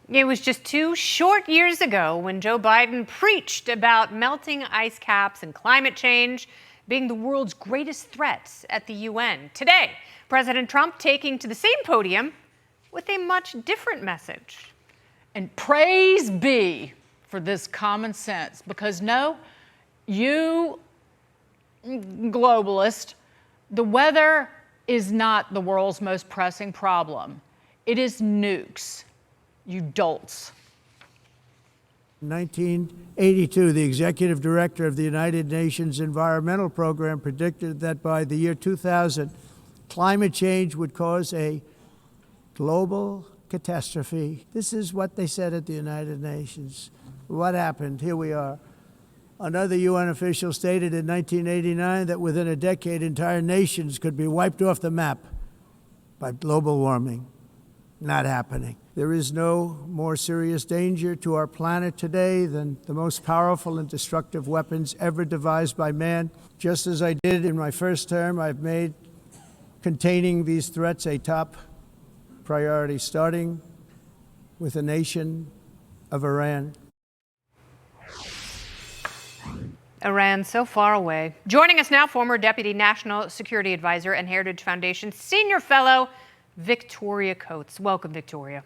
It was just 2 short years ago when Joe Biden preached about melting ice caps and climate change being the world's greatest threats at the UN. Today, President Trump taking to the same podium with a much different message. And praise be for this common sense, because no, you globalist, the weather is not the world's most pressing problem. It is nukes. You dolts. In 1982, the executive director of the United Nations Environmental Program predicted that by the year 2000, climate change would cause a global catastrophe. This is what they said at the United Nations. What happened? Here we are. Another UN official stated in 1989 that within a decade, entire nations could be wiped off the map by global warming. Not happening. There is no more serious danger to our planet today than the most powerful and destructive weapons ever devised by man. Just as I did in my first term, I've made containing these threats a top priority, starting with the nation of Iran. Iran so far away. Joining us now, former Deputy National Security Advisor and Heritage Foundation Senior Fellow, Victoria Coates. Welcome, Victoria.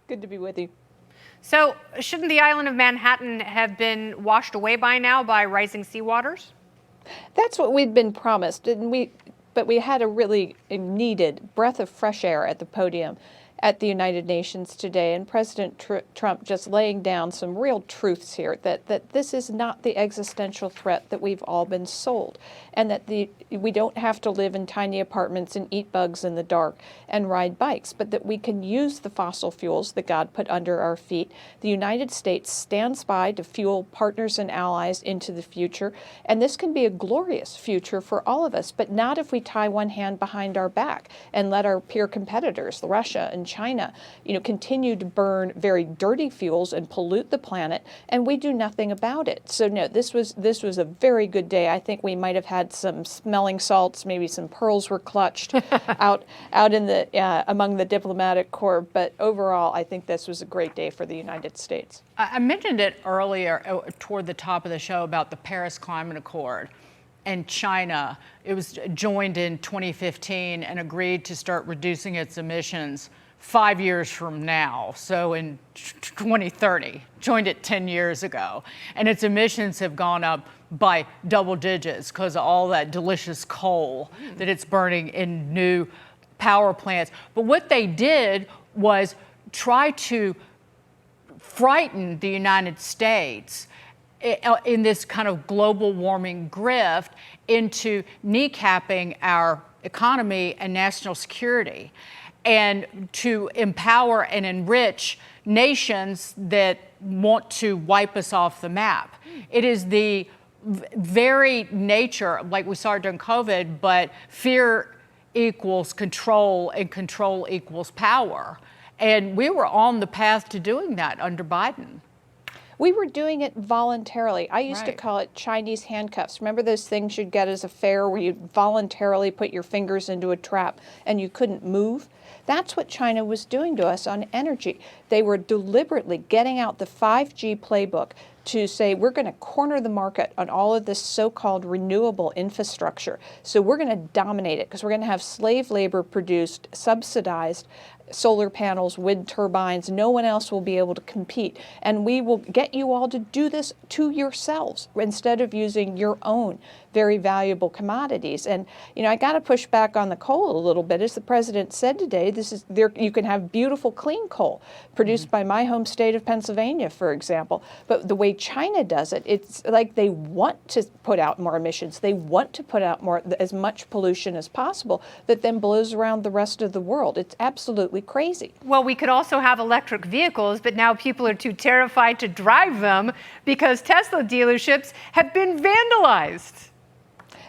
Good to be with you. So, shouldn't the island of Manhattan have been washed away by now by rising seawaters? That's what we'd been promised, but we had a really needed breath of fresh air at the podium at the United Nations today, and President Trump just laying down some real truths here, that this is not the existential threat that we've all been sold, and that we don't have to live in tiny apartments and eat bugs in the dark and ride bikes, but that we can use the fossil fuels that God put under our feet. The United States stands by to fuel partners and allies into the future, and this can be a glorious future for all of us, but not if we tie one hand behind our back and let our peer competitors, Russia and China, continue to burn very dirty fuels and pollute the planet, and we do nothing about it. So no, this was a very good day. I think we might have had some smelling salts, maybe some pearls were clutched out in the among the diplomatic corps, but overall, I think this was a great day for the United States. I mentioned it earlier toward the top of the show about the Paris Climate Accord. And China, it was joined in 2015 and agreed to start reducing its emissions 5 years from now, so in 2030, joined it 10 years ago. And its emissions have gone up by double digits because of all that delicious coal that it's burning in new power plants. But what they did was try to frighten the United States in this kind of global warming grift into kneecapping our economy and national security, and to empower and enrich nations that want to wipe us off the map. It is the very nature, like we saw during COVID, but fear equals control and control equals power. And we were on the path to doing that under Biden. We were doing it voluntarily. I used to call it Chinese handcuffs. Remember those things you'd get as a fare where you'd voluntarily put your fingers into a trap and you couldn't move? That's what China was doing to us on energy. They were deliberately getting out the 5G playbook to say we're going to corner the market on all of this so-called renewable infrastructure. So we're going to dominate it because we're going to have slave labor produced, subsidized solar panels, wind turbines. No one else will be able to compete. And we will get you all to do this to yourselves instead of using your own very valuable commodities. And, I got to push back on the coal a little bit. As the president said today, you can have beautiful clean coal produced by my home state of Pennsylvania, for example. But the way China does it, it's like they want to put out more emissions. They want to put out as much pollution as possible that then blows around the rest of the world. It's absolutely crazy. Well, we could also have electric vehicles, but now people are too terrified to drive them because Tesla dealerships have been vandalized.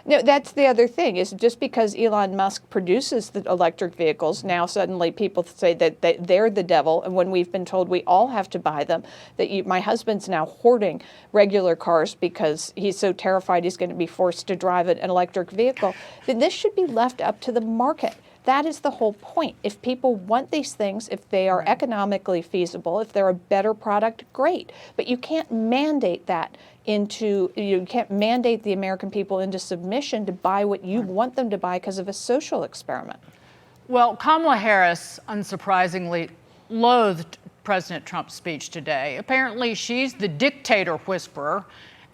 No, that's the other thing, is just because Elon Musk produces the electric vehicles, now suddenly people say that they're the devil, and when we've been told we all have to buy them, my husband's now hoarding regular cars because he's so terrified he's going to be forced to drive an electric vehicle, then this should be left up to the market. That is the whole point. If people want these things, if they are economically feasible, if they're a better product, great. But you can't mandate that you can't mandate the American people into submission to buy what you want them to buy because of a social experiment. Well, Kamala Harris, unsurprisingly, loathed President Trump's speech today. Apparently, she's the dictator whisperer,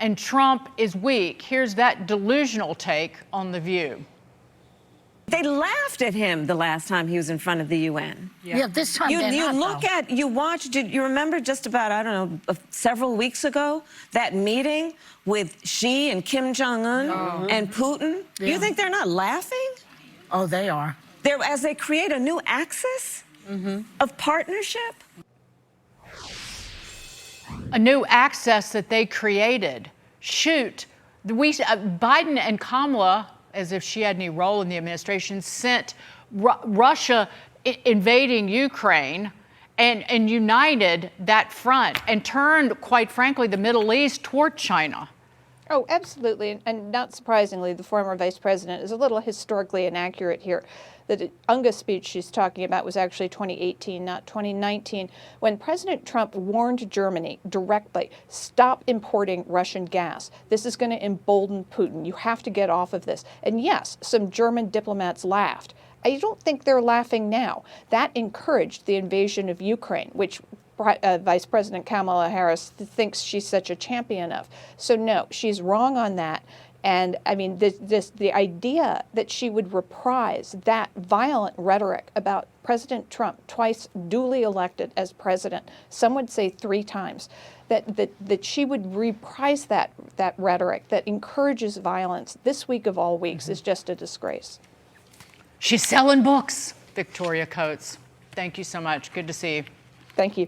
and Trump is weak. Here's that delusional take on The View. They laughed at him the last time he was in front of the UN. Yeah, this time You remember just about, I don't know, several weeks ago, that meeting with Xi and Kim Jong-un and Putin? Yeah. You think they're not laughing? Oh, they are. As they create a new axis of partnership? A new access that they created. Shoot, Biden and Kamala, as if she had any role in the administration, sent Russia invading Ukraine and united that front and turned, quite frankly, the Middle East toward China. Oh, absolutely. And not surprisingly, the former vice president is a little historically inaccurate here. The UNGA speech she's talking about was actually 2018, not 2019, when President Trump warned Germany directly, stop importing Russian gas. This is going to embolden Putin. You have to get off of this. And yes, some German diplomats laughed. I don't think they're laughing now. That encouraged the invasion of Ukraine, which Vice President Kamala Harris thinks she's such a champion of. So no, she's wrong on that. And I mean, the idea that she would reprise that violent rhetoric about President Trump, twice duly elected as president, some would say 3 times, that she would reprise that rhetoric that encourages violence this week of all weeks is just a disgrace. She's selling books, Victoria Coates. Thank you so much. Good to see you. Thank you.